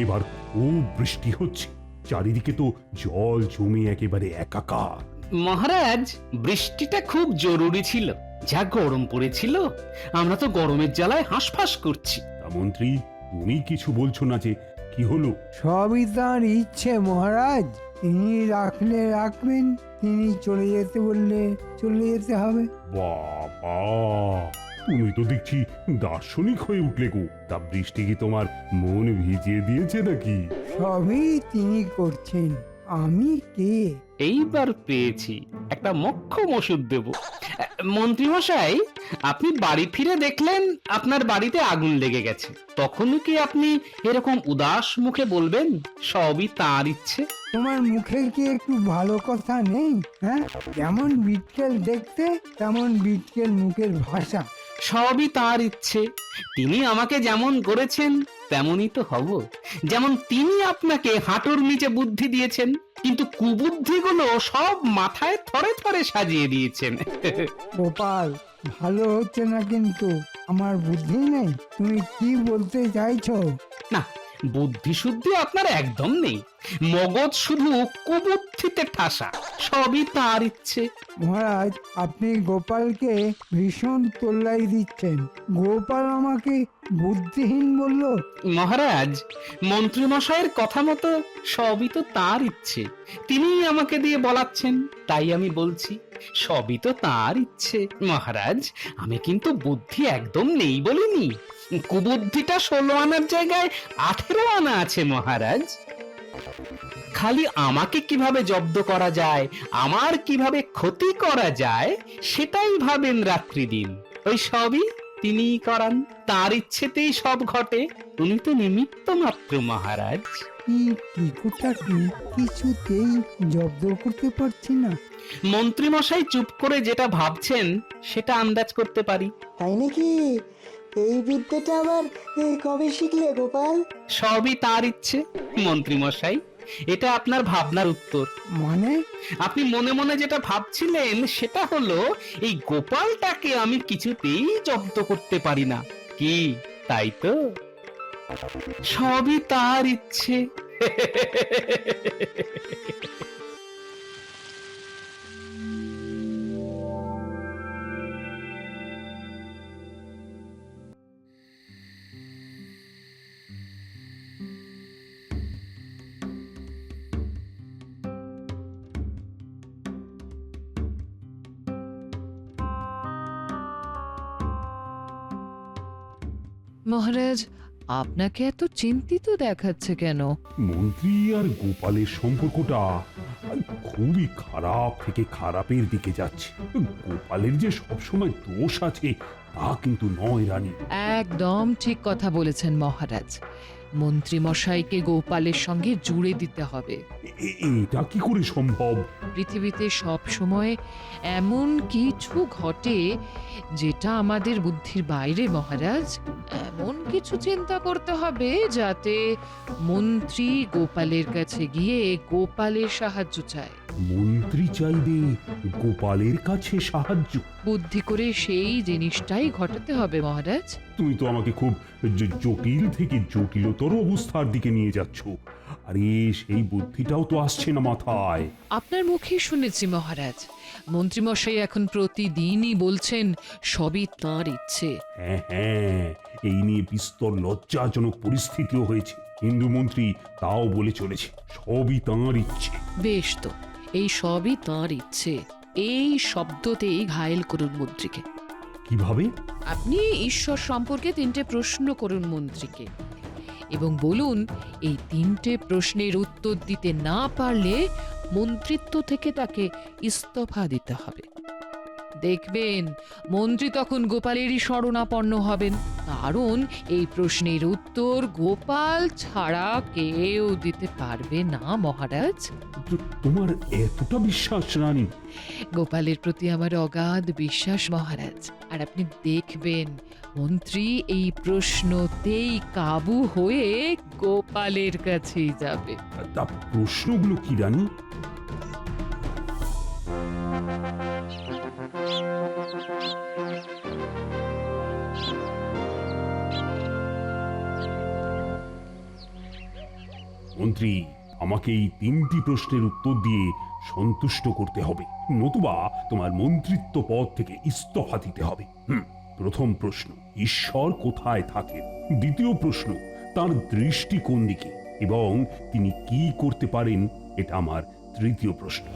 এবার খুব বৃষ্টি হচ্ছে, চারিদিকে তো জল জমে একেবারে একাকার। মহারাজ, বৃষ্টিটা খুব জরুরি ছিল। যা গরম পড়েছিল, আমরা তো গরমের জ্বালায় হাঁসফাঁস করছি। তা মন্ত্রী, তুমি কিছু বলছো না যে, কি হলো? সবই তাঁর ইচ্ছে মহারাজ। তিনি রাখলে রাখবেন, তিনি চলে যেতে বললে চলে যেতে হবে। বাবা, তুমি তো দেখছি দার্শনিক হয়ে উঠলে গো। তা বৃষ্টি কি তোমার মন ভিজিয়ে দিয়েছে নাকি? সবই তিনি করছেন, আমি কে? এইবার পেয়েছি, একটা মোক্ষম ওষুধ দেব। মন্ত্রী মশাই, আপনি বাড়ি ফিরে দেখলেন আপনার বাড়িতে আগুন লেগে গেছে, তখনই কি আপনি এরকম উদাস মুখে বলবেন সবই তার ইচ্ছে? তোমার মুখে কি একটু ভালো কথা নেই? হ্যাঁ, যেমন বিটকেল দেখতে তেমন বিটকেল মুখের ভাষা। সবই তার ইচ্ছে। তিনি আমাকে যেমন করেছেন তেমনই তো হব। যেমন তিনি আপনাকে হাঁটুর নিচে বুদ্ধি দিয়েছেন, কিন্তু কুবুদ্ধিগুলো সব মাথায় থরে থরে সাজিয়ে দিয়েছেন। গোপাল, ভালো হচ্ছে না কিন্তু। আমার বুদ্ধি নেই? তুমি কি বলতে চাইছো? না, বুদ্ধি শুদ্ধি আপনার একদম নেই। মগজ শুধু কুবুদ্ধিতে ঠাসা। সবই তার ইচ্ছে। মহারাজ, আপনি গোপালকে ভীষণ তোল্লাই দিচ্ছেন। গোপাল আমাকে বুদ্ধিহীন বলল। মহারাজ, মন্ত্রী মশাইয়ের কথা মতো সবই তো তার ইচ্ছে। তিনিই আমাকে দিয়ে বলাচ্ছেন, তাই আমি বলছি সবই তো তার ইচ্ছে। মহারাজ, আমি কিন্তু বুদ্ধি একদম নেই বলিনি। কুবুদ্ধিটা 16 আনার জায়গায় 18 আনা আছে মহারাজ। খালি আমাকে কিভাবে জব্দ করা যায়, আমার কিভাবে ক্ষতি করা যায়, সেটাই ভাবেন রাত্রি দিন। ওই সবই তিনিই করান, তার ইচ্ছেতেই সব ঘটে। উনি তো নিমিত্ত মাত্র মহারাজ। কি টিকুটাকে কিছুতেই জব্দ করতে পারছি না। মন্ত্রী মশাই চুপ করে যেটা ভাবছেন সেটা আন্দাজ করতে পারি। তাই নাকি? এই বিদ্যাটা আবার কবে শিখলে গোপাল? সবই তার ইচ্ছে মন্ত্রী মশাই। এটা আপনার ভাবনার উত্তর। মানে? আপনি মনে মনে যেটা ভাবছিলেন সেটা হলো, এই গোপালটাকে আমি কিছুতেই জব্দ করতে পারি না। কি তাই তো? সবই তার ইচ্ছে। মহারাজ, আপনাকে এত চিন্তিত দেখাচ্ছে কেন? মন্ত্রী আর গোপালের সম্পর্কটা খুবই খারাপ থেকে খারাপের দিকে যাচ্ছে। গোপালের যে সবসময় দোষ আছে তা কিন্তু নয় রানী। একদম ঠিক কথা বলেছেন মহারাজ। মন্ত্রী মশাইকে গোপালের সঙ্গে জুড়ে দিতে হবে। এটা কি করে সম্ভব? পৃথিবীতে সব সময় এমন কিছু ঘটে যেটা আমাদের বুদ্ধির বাইরে মহারাজ। এমন কিছু চিন্তা করতে হবে যাতে মন্ত্রী গোপালের কাছে গিয়ে গোপালের সাহায্য চায়। মন্ত্রী চাইবে গোপালের কাছে সাহায্য? বুদ্ধি করে সেই জিনিসটাই ঘটাতে হবে মহারাজ। তুমি তো আমাকে খুব জটিল থেকে জটিলতর অবস্থার দিকে নিয়ে যাচ্ছ। আরে সেই বুদ্ধিটাও তো আসছে না মাথায়। আপনার মুখে শুনেছি মহারাজ, মন্ত্রীমশাই এখন প্রতিদিনই বলছেন সবই তাঁর ইচ্ছে। হ্যাঁ হ্যাঁ, এই নিয়ে বিস্তর লজ্জাজনক পরিস্থিতিও হয়েছে। হিন্দু মন্ত্রী তাও বলে চলেছে সবই তাঁর ইচ্ছে। বেশ তো, এই সবই তাঁর ইচ্ছে এই শব্দতেই ঘায়েল করুন মন্ত্রীকে। কিভাবে? আপনি ঈশ্বর সম্পর্কে 3টে প্রশ্ন করুন মন্ত্রীকে এবং বলুন এই 3টে প্রশ্নের উত্তর দিতে না পারলে মন্ত্রিত্ব থেকে তাকে ইস্তফা দিতে হবে। দেখবেন মন্ত্রী তখন গোপালেরই শরণাপন্ন হবেন, কারণ এই প্রশ্নের উত্তর গোপাল ছাড়া কেউ দিতে পারবে না মহারাজ। তোমার এতটা বিশ্বাস রানী? গোপালের প্রতি আমার অগাধ বিশ্বাস মহারাজ। আর আপনি দেখবেন মন্ত্রী এই প্রশ্নতেই কাবু হয়ে গোপালের কাছেই যাবে। তা প্রশ্নগুলো কি রানী? মন্ত্রী, আমাকে এই 3টি প্রশ্নের উত্তর দিয়ে সন্তুষ্ট করতে হবে, নতুবা তোমার মন্ত্রিত্ব পদ থেকে ইস্তফা দিতে হবে। প্রথম প্রশ্ন, ঈশ্বর কোথায় থাকেন? দ্বিতীয় প্রশ্ন, তার দৃষ্টি কোন দিকে এবং তিনি কি করতে পারেন? এটা আমার তৃতীয় প্রশ্ন।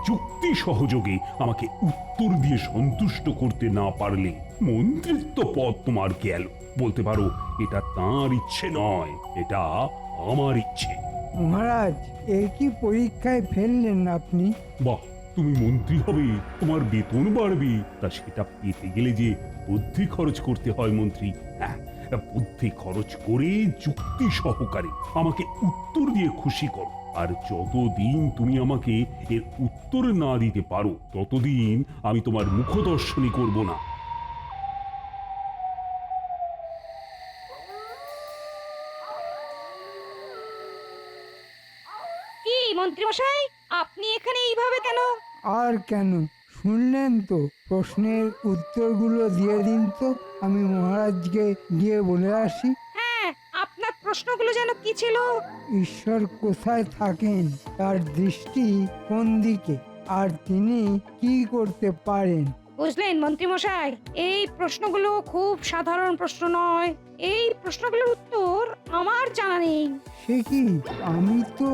যুক্তি সহযোগে আমাকে উত্তর দিয়ে সন্তুষ্ট করতে না পারলে মন্ত্রিত্ব পদ তোমার গেল। বলতে পারো এটা তাঁর ইচ্ছে নয়, এটা আমার ইচ্ছে। মহারাজ, এ কি পরীক্ষায় ফেললেন আপনি? বাহ, তুমি মন্ত্রী হবে, তোমার বেতন বাড়বে, তা সেটা পেতে গেলে যে বুদ্ধি খরচ করতে হয় মন্ত্রী। হ্যাঁ, বুদ্ধি খরচ করে যুক্তি সহকারে আমাকে উত্তর দিয়ে খুশি করো। আর যতদিন তুমি আমাকে এর উত্তর না দিতে পারো ততদিন আমি তোমার মুখদর্শনই করব না। কি মন্ত্রীমশাই, আপনি এখানে এইভাবে কেন? আর কেন, শুনলেন তো? প্রশ্নের উত্তরগুলো দিয়ে দিন তো, আমি মহারাজকে গিয়ে বলে আসি। হ্যাঁ, আপনার প্রশ্নগুলো যেন কি ছিল? ঈশ্বর কোথায় থাকেন, তার দৃষ্টি কোন দিকে, আর তিনি কি করতে পারেন? বুঝলেন মন্ত্রীমশাই, এই প্রশ্নগুলো খুব সাধারণ প্রশ্ন নয়। এই প্রশ্নগুলোর উত্তর আমার জানা নেই। সে কি, আমি তো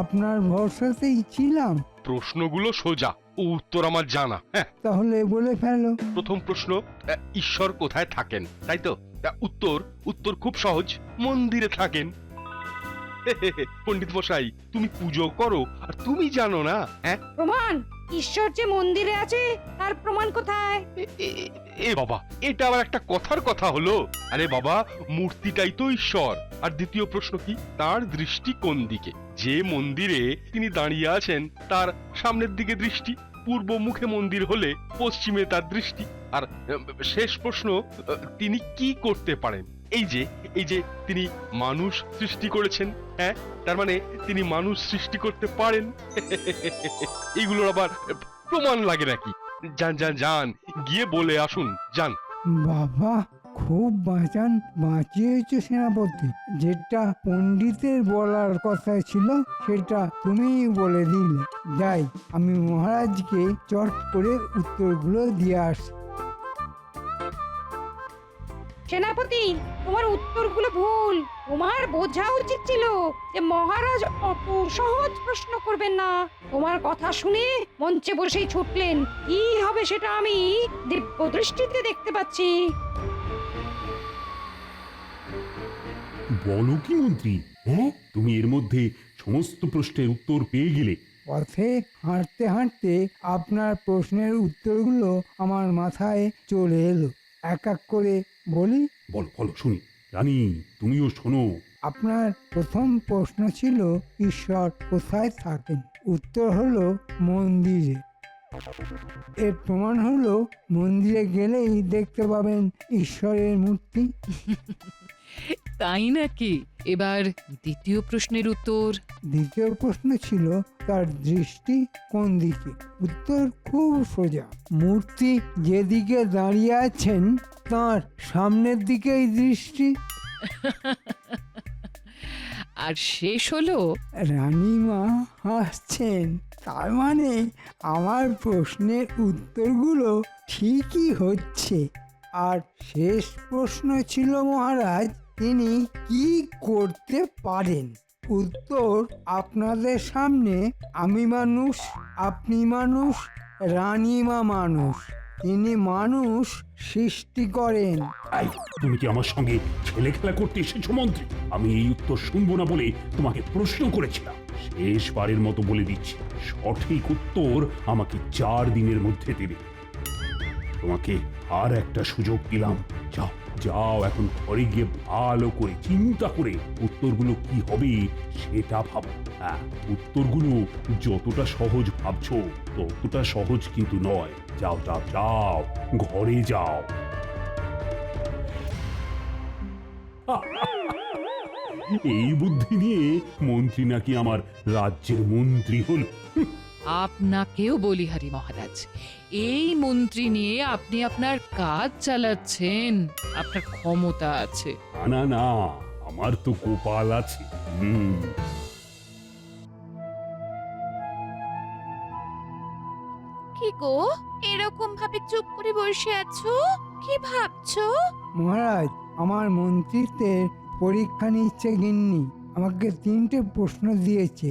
আপনার ভরসাতেই ছিলাম। প্রশ্নগুলো সোজা, উত্তর আমার জানা। হ্যাঁ, তাহলে বলে ফেলো। প্রথম প্রশ্ন, ঈশ্বর কোথায় থাকেন, তাই তো? উত্তর খুব সহজ, মন্দিরে থাকেন। পণ্ডিত মশাই, তুমি পুজো করো আর তুমি জানো না? হ্যাঁ, প্রমাণ? ঈশ্বর যে মন্দিরে আছে তার প্রমাণ কোথায়? এ বাবা, এটা আবার একটা কথার কথা হলো? আরে বাবা, মূর্তিটাই তো ঈশ্বর। আর দ্বিতীয় প্রশ্ন কি, তার দৃষ্টি কোন দিকে? যে মন্দিরে তিনি দাঁড়িয়ে আছেন তার সামনের দিকে দৃষ্টি, পূর্ব মুখে মন্দির হলে পশ্চিমে তার দৃষ্টি। আর শেষ প্রশ্ন, তিনি কি করতে পারেন? এই যে তিনি মানুষ সৃষ্টি করেছেন। হ্যাঁ, তার মানে তিনি মানুষ সৃষ্টি করতে পারেন। এইগুলোর আবার প্রমাণ লাগে নাকি? যান গিয়ে বলে আসুন, যান। বাবা, খুব বাঁচিয়েছ সেনাপতি। যেটা পণ্ডিতের বলার কথা ছিল সেটা তুমিই বলে দিলে। যাই, আমি মহারাজকে চট করে উত্তরগুলো দিয়ে আসি। সেনাপতি, তোমার উত্তরগুলো ভুল। তোমার বোঝা উচিত ছিল যে মহারাজ অত সহজ প্রশ্ন করবেন না। তোমার কথা শুনে মঞ্চে বসেই ছুটলেন। কি হবে সেটা আমি দিব্য দৃষ্টিতে দেখতে পাচ্ছি। বলো কি মন্ত্রী, হ্যাঁ, তুমি এর মধ্যে সমস্ত প্রশ্নের উত্তর পেয়ে গেলে? পথে হাঁটতে হাঁটতে আপনার প্রশ্নের উত্তরগুলো আমার মাথায় চলে এলো। এক এক করে বলি। বলো বলো শুনি। রানী, তুমিও শোনো। আপনার প্রথম প্রশ্ন ছিল ঈশ্বর কোথায় থাকেন। উত্তর হলো মন্দিরে। এর প্রমাণ হলো মন্দিরে গেলেই দেখতে পাবেন ঈশ্বরের মূর্তি। তাই নাকি? এবার দ্বিতীয় প্রশ্নের উত্তর। দ্বিতীয় প্রশ্ন ছিল তার দৃষ্টি কোন দিকে। উত্তর খুব সোজা, মূর্তি যেদিকে দাঁড়িয়ে আছেন তার সামনের দিকেই দৃষ্টি। আর শেষ হলো, রানীমা হাসছেন, তার মানে আমার প্রশ্নের উত্তরগুলো ঠিকই হচ্ছে। আর শেষ প্রশ্ন ছিল মহারাজ, তিনি কি করতে পারেন। উত্তর আপনাদের সামনে। আমি মানুষ, আপনি মানুষ, রানীমা মানুষ। তিনি মানুষ সৃষ্টি করেন। এই, তুমি কি আমার সঙ্গে ছেলে খেলা করতে এসেছো মন্ত্রী? আমি এই উত্তর শুনবো না বলে তোমাকে প্রশ্ন করেছিলাম। শেষবারের মতো বলে দিচ্ছি, সঠিক উত্তর আমাকে 4 দিনের মধ্যে দেবে। তোমাকে আর একটা সুযোগ দিলাম। যাও যাও, এখন ঘরে গিয়ে ভালো করে চিন্তা করে উত্তরগুলো কি হবে সেটা ভাবো। হ্যাঁ, উত্তরগুলো যতটা সহজ ভাবছো ততটা সহজ কিন্তু নয়। যাও যাও যাও, ঘরে যাও। এই বুদ্ধি নিয়ে মন্ত্রী নাকি আমার রাজ্যের মন্ত্রী হলো। আপনাকেও বলি হরি মহারাজ, এই মন্ত্রী নিয়ে আপনি আপনার কাজ চালাচ্ছেন, আপনার ক্ষমতা আছে। না না, আমার তো গোপাল আছে। কি গো এরকম ভাবে চুপ করে বসে আছো, কি ভাবছো? মহারাজ, আমার মন্ত্রিত্বের পরীক্ষা নিচ্ছে গিন্নি। আমাকে 3টে প্রশ্ন দিয়েছে,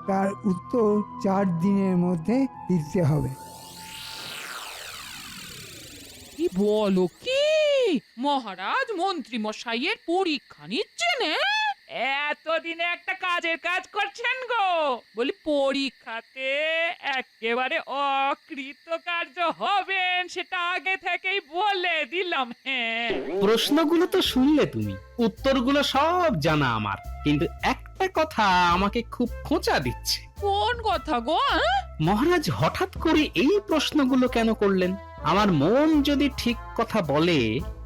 তার উত্তর 4 দিনের মধ্যে দিতে হবে। কি বলো কি? মহারাজ মন্ত্রী মশাইয়ের পরীক্ষা নিচ্ছেন? এতদিনে একটা কাজের কাজ করছেন গো, বলি পরীক্ষাতে একেবারে অকৃতকার্য হবেন সেটা আগে থেকেই বলে দিলাম। হ্যাঁ, প্রশ্নগুলো তো শুনলে তুমি, উত্তরগুলো সব জানা আমার, কিন্তু একটা কথা আমাকে খুব খোঁচা দিচ্ছে। কোন কথা গো? মহারাজ হঠাৎ করে এই প্রশ্নগুলো কেন করলেন? আমার মন যদি ঠিক কথা বলে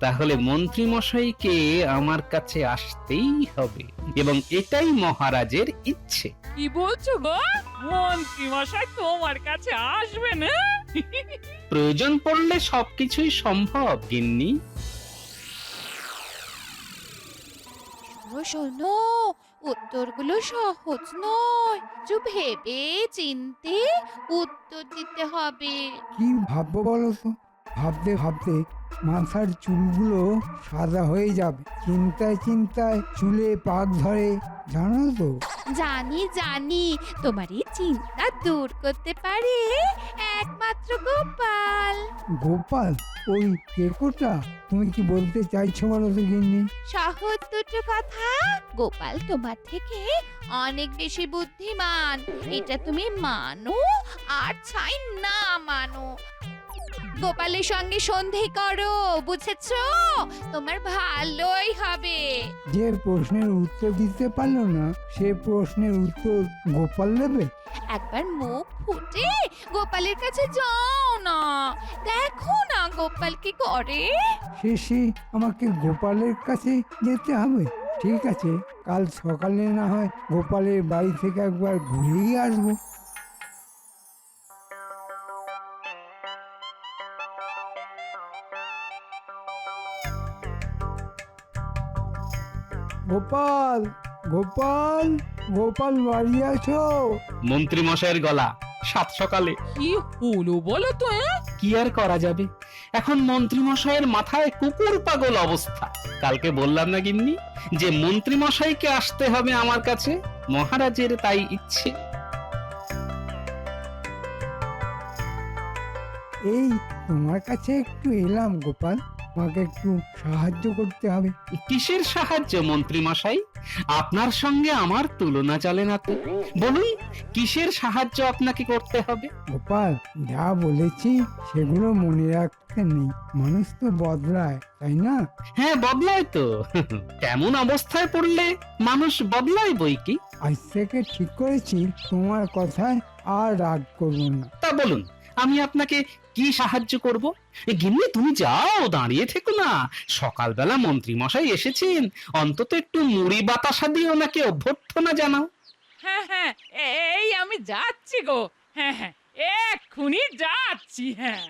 তাহলে মন্ত্রী মশাইকে আমার কাছে আসতেই হবে, এবং এটাই মহারাজের ইচ্ছে। কি বলছো গো? মন্ত্রী মশাই তোমার কাছে আসবেন? প্রয়োজন পড়লে সবকিছুই সম্ভব গিন্নি। শোনো, উত্তরগুলো সহজ নয়, একটু ভেবে চিনতে উত্তর দিতে হবে। কি ভাববো বলো তো? ভাবতে ভাবতে মাথার চুলগুলো সাদা হয়ে যাবে। চিন্তায় চিন্তায় চুলে পাক ধরে, জানো তো? জানি জানি, তোমার এই চিন্তা দূর করতে পারে একমাত্র গোপাল। গোপাল? ওই কেকোটা? তুমি কি বলতে চাইছো বলো তো গিন্নি? সহজ দুটো কথা, গোপাল তোমার থেকে অনেক বেশি বুদ্ধিমান, এটা তুমি মানো আর চাই না মানো। গোপালের সঙ্গে সন্ধি করো, বুঝেছো? তোমার ভালোই হবে। যে প্রশ্নের উত্তর দিতে পারলো না সে প্রশ্নের উত্তর গোপাল দেবে? একবার মুখ ফুটে গোপালের কাছে যাও না, দেখো না গোপাল কি করে। শেষে আমাকে গোপালের কাছে যেতে হবে? ঠিক আছে, কাল সকালে না হয় গোপালের বাড়ি থেকে একবার ঘুরেই আসবো। গোপাল, গোপাল, গোপাল বাড়ি আছো? মন্ত্রী মশাইয়ের গলা সাত সকালে। কি হলো বলো তো? কি আর করা যাবে, এখন মন্ত্রী মশাইয়ের মাথায় কুকুর পাগল অবস্থা। কালকে বললাম না গিন্নি যে মন্ত্রী মশাইকে আসতে হবে আমার কাছে, মহারাজের তাই ইচ্ছে। এই তোমার কাছে একটু এলাম গোপাল, আমাকে একটু সাহায্য করতে হবে। কিসের সাহায্য মন্ত্রী মশাই? আপনার সঙ্গে আমার তুলনা চলে না তো। বলুন, কিসের সাহায্য আপনাকে করতে হবে? গোপাল, যা বলেছি সেগুলো মনে রাখতে নেই। মানুষ তো বদলায়, তাই না? হ্যাঁ, বদলায় তো। কেমন অবস্থায় পড়লে মানুষ বদলায় বই কি। আজ থেকে ঠিক করেছি তোমার কথায় আর রাগ করব না। তা বলুন, আমি আপনাকে কি সাহায্য করব? গিন্নি তুমি যাও, দাঁড়িয়ে থেকো না। সকালবেলা মন্ত্রী মশাই এসেছেন, অন্তত একটু মুড়ি বাতাসা দিয়ে ওনাকে অভ্যর্থনা জানাও। হ্যাঁ হ্যাঁ, এই আমি যাচ্ছি গো। হ্যাঁ হ্যাঁ, এক্ষুনি যাচ্ছি। হ্যাঁ,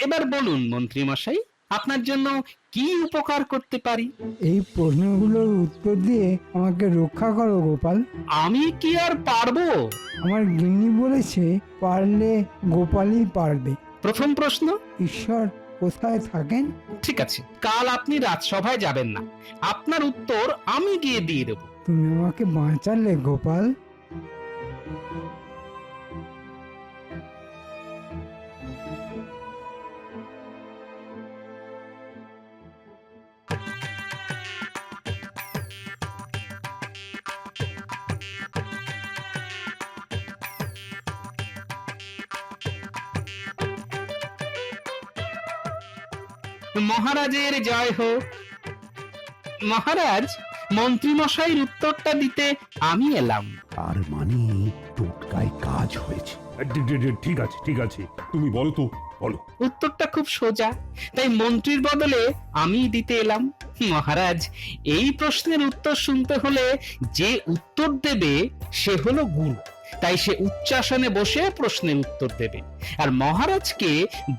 এবার বলুন মন্ত্রী মশাই, আপনার জন্য কি উপকার করতে পারি? এই প্রশ্নগুলোর উত্তর দিয়ে আমাকে রক্ষা করো গোপাল। আমি কি আর পারবো? আমার গিন্নি বলেছে পারলে গোপালই পারবে। প্রথম প্রশ্ন, ঈশ্বর কোথায় থাকেন? ঠিক আছে, কাল আপনি রাজসভায় যাবেন না, আপনার উত্তর আমি গিয়ে দিয়ে দেবো। তুমি আমাকে বাঁচালে গোপাল। মহারাজের জয় হোক। মহারাজ, মন্ত্রী মশাইয়ের উত্তরটা দিতে আমি এলাম। তার মানে টোটকায় কাজ হয়েছে। ঠিক আছে ঠিক আছে, তুমি বলো তো, বলো। উত্তরটা খুব সোজা, তাই মন্ত্রীর বদলে আমি দিতে এলাম। মহারাজ, এই প্রশ্নের উত্তর শুনতে হলে যে উত্তর দেবে সে হলো গুরু। তাই সে উচ্চাসনে বসে প্রশ্নের উত্তর দেবে আর মহারাজকে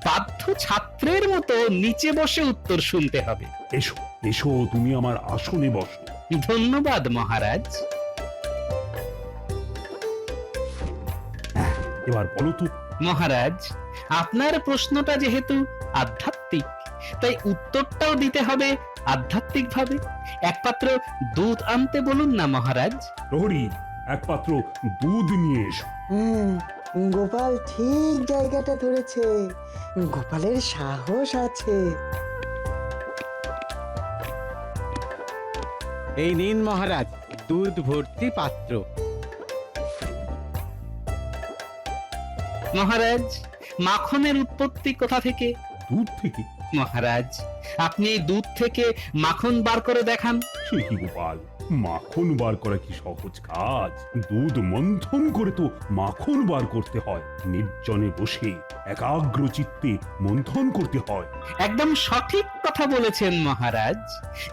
বাধ্য ছাত্রের মতো নিচে বসে উত্তর শুনতে হবে। এসো এসো, তুমি আমার আসনে বসো। ধন্যবাদ মহারাজ। এবার বলো তো। মহারাজ, আপনার প্রশ্নটা যেহেতু আধ্যাত্মিক, তাই উত্তরটাও দিতে হবে আধ্যাত্মিক ভাবে। এক পাত্র দুধ আনতে বলুন না মহারাজ। প্রহরী, এক পাত্র দুধ নিয়ে এসো। হ্যাঁ, গোপাল ঠিক জায়গাটা ধরেছে। গোপালের সাহস আছে। এই নিন মহারাজ, দুধ ভর্তি পাত্র। মহারাজ, মাখনের উৎপত্তি কোথা থেকে? দুধ থেকে? মহারাজ, আপনি এই দুধ থেকে মাখন বার করে দেখান। সে কি গোপাল, মাখন বার করা কি সহজ কাজ? দুধ মন্থন করে তো মাখন বার করতে হয়। নির্জনে বসে একাগ্র চিত্তে মন্থন করতে হয়। একদম সঠিক কথা বলেছেন মহারাজ।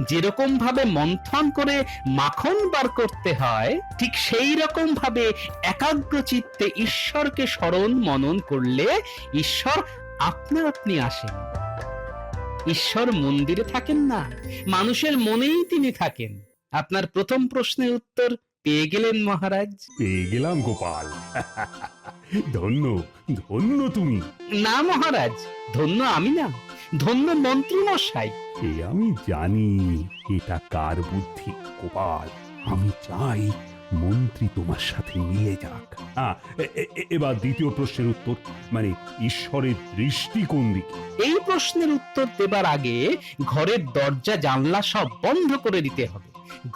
যেরকম ভাবে মন্থন করে মাখন বার করতে হয়, ঠিক সেই রকম ভাবে একাগ্র চিত্তে ঈশ্বরকে স্মরণ মনন করলে ঈশ্বর আপনা আপনি আসেন। ঈশ্বর মন্দিরে থাকেন না, মানুষের মনেই তিনি থাকেন। আপনার প্রথম প্রশ্নের উত্তর পেয়ে গেলেন মহারাজ। পেয়ে গেলাম গোপাল। ধন্য ধন্য তুমি। না মহারাজ, ধন্য আমি না, ধন্য মন্ত্রী মশাই। এ আমি জানি এটা কার বুদ্ধি গোপাল। আমি চাই মন্ত্রী তোমার সাথে মিলে যাক। এবার দ্বিতীয় প্রশ্নের উত্তর, মানে ঈশ্বরের দৃষ্টি কোন দিকে? এই প্রশ্নের উত্তর দেবার আগে ঘরের দরজা জানলা সব বন্ধ করে দিতে হবে।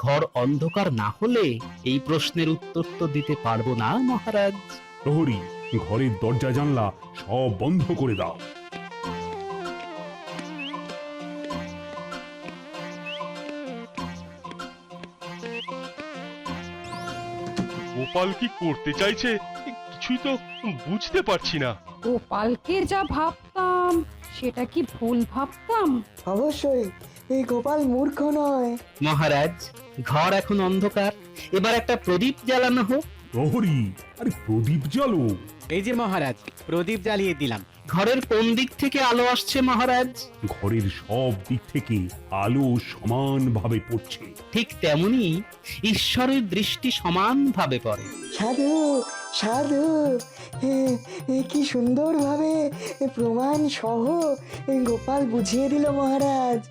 ঘর অন্ধকার না হলে এই প্রশ্নের উত্তর তো দিতে পারবো না মহারাজ। প্রহরী, ঘরের দরজা জানলা সব বন্ধ করে দাও। গোপাল কি করতে চাইছে কিছুই তো বুঝতে পারছি না। গোপালকে যা ভাবতাম সেটা কি ভুল ভাবতাম? অবশ্যই এই গোপাল মূর্খ নয়। মহারাজ, ঘর এখন অন্ধকার, এবার একটা প্রদীপ জ্বালানো হোক। প্রহরী, আরে প্রদীপ জ্বালো। এই যে মহারাজ, প্রদীপ জ্বালিয়ে দিলাম। ঘরের কোন দিক থেকে আলো আসছে মহারাজ? ঘরের সব দিক থেকে আলো সমানভাবে পড়ছে। ঠিক তেমনি ঈশ্বরের দৃষ্টি সমানভাবে পড়ে। সাধু সাধু, কি সুন্দরভাবে প্রমাণ সহ গোপাল বুঝিয়ে দিল মহারাজ।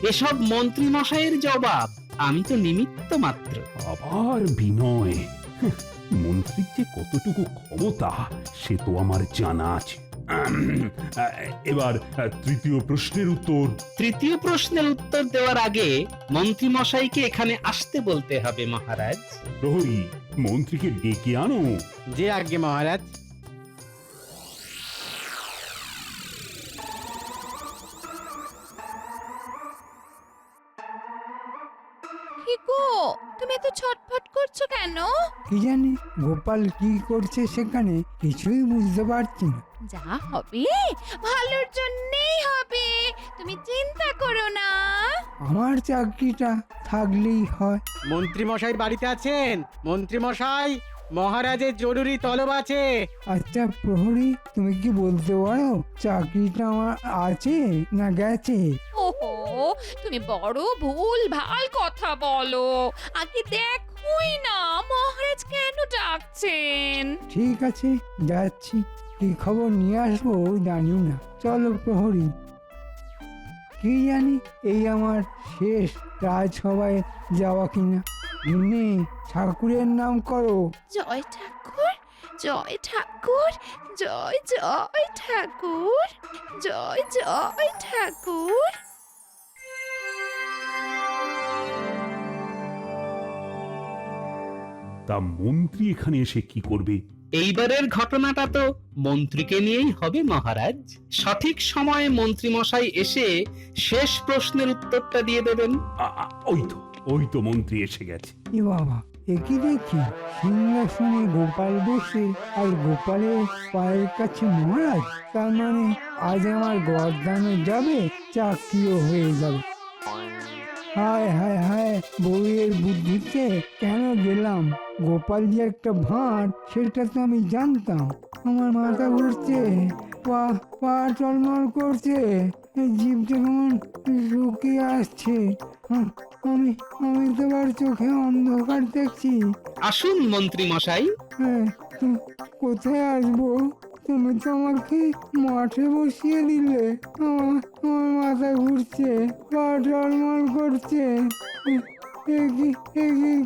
এসব মন্ত্রী মশাইয়ের জবাব, আমি তো নিমিত্ত মাত্র। আবার বিনয়। মন্ত্রীর যে কতটুকু ক্ষমতা সে তো আমার জানা আছে। এবার তৃতীয় প্রশ্নের উত্তর। তৃতীয় প্রশ্নের উত্তর দেওয়ার আগে মন্ত্রী মশাইকে এখানে আসতে বলতে হবে মহারাজ। প্রহরী, মন্ত্রীকে ডেকে আনো। যে আজ্ঞে মহারাজ। কি গো, তুমি এত ছটফট করছো কেন? কি জানি গোপাল কি করছে সেখানে, কিছুই বুঝতে পারছি না। যা হবে ভালোর জন্যই হবে, তুমি চিন্তা করো না। আমার চাকরিটা থাকলেই হয়। মন্ত্রী মশাই বাড়িতে আছেন? মন্ত্রী মশাই, মহারাজের জরুরি তলব আছে। আচ্ছা প্রহরী, তুমি কি বলতে পারো চাকরিটা আমার আছে না গেছে? ওহো, তুমি বড় ভুল ভাল কথা বলো। আগে দেখোই না মহারাজ কেন ডাকছেন। ঠিক আছে, যাচ্ছি। কি খবর নিয়ে আসবো জানি না। চলো প্রহরী। কি জানি এই আমার শেষ রাজসভায় যাওয়া কিনা। গিন্নি, ঠাকুরের নাম করো। জয় ঠাকুর, জয় ঠাকুর, জয় জয় ঠাকুর, জয় জয় ঠাকুর। তা মন্ত্রী এখানে এসে কি করবে? এইবারের ঘটনাটা তো মন্ত্রীকে নিয়েই হবে মহারাজ। সঠিক সময়ে মন্ত্রী মশাই এসে শেষ প্রশ্নের উত্তরটা দিয়ে দেবেন। ওই তো মন্ত্রী এসে গেছে। এ বাবা, একই দেখি সিংহাসনে গোপাল বসে আর গোপালের পায়ের কাছে মহারাজ। তার মানে আজ আমার গরদানে যাবে, চাকরিও হয়ে যাবে। হায় হায় হায়, বউয়ের বুদ্ধিতে কেন গেলাম? গোপাল যে একটা ভাঁড় সেটা তো আমি জানতাম। আমার মাথা ঘুরছে, পা পা টলমল করছে, জিভটা কেমন শুকিয়ে আসছে। আমি আমি তোমার চোখে অন্ধকার দেখছি। আসুন মন্ত্রী মশাই। হ্যাঁ, কোথায় আসবো? তুমি তো আমাকে মাঠে বসিয়ে দিলে। আমার মাথা ঘুরছে, পা টলমল করছে। এ কি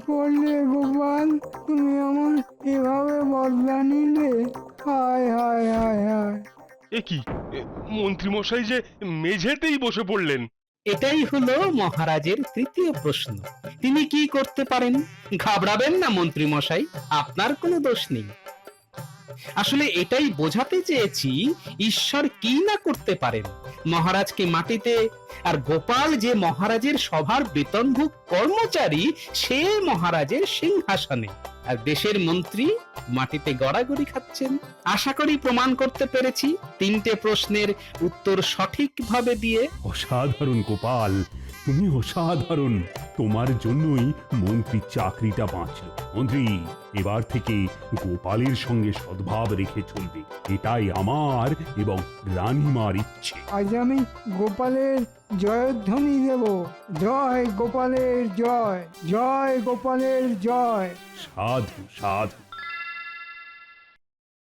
করলে গোপাল? তুমি আমার এভাবে বদলা নিলে? হায় হায় হায় হায়। এ কি মন্ত্রী মশাই যে মেঝেতেই বসে পড়লেন। এটাই হলো মহারাজের তৃতীয় প্রশ্ন। তিনি কি করতে পারেন? ঘাবড়াবেন না মন্ত্রী মশাই, আপনার কোনো দোষ নেই। আসলে এটাই বোঝাতে চেয়েছি ঈশ্বর কি না করতে পারেন। মহারাজকে মাটিতে, আর গোপাল যে মহারাজের সভার বেতনভুক কর্মচারী, সে মহারাজের সিংহাসনে, আর দেশের মন্ত্রী মাটিতে গড়াগড়ি খাচ্ছেন। আশা করি প্রমাণ করতে পেরেছি তিনটে প্রশ্নের উত্তর সঠিকভাবে দিয়ে। অসাধারণ গোপাল, তুমি অসাধারণ। তোমার জন্যই মন্ত্রীর চাকরিটা বাঁচল। মন্ত্রী, এবার থেকে গোপালের সঙ্গে সদ্ভাব রেখে চলবে, এটাই আমার এবং রানীমার ইচ্ছে। আজ আমি গোপালের জয়ধ্বনি দেব। জয় গোপালের জয়, জয় গোপালের জয়। সাধু সাধু।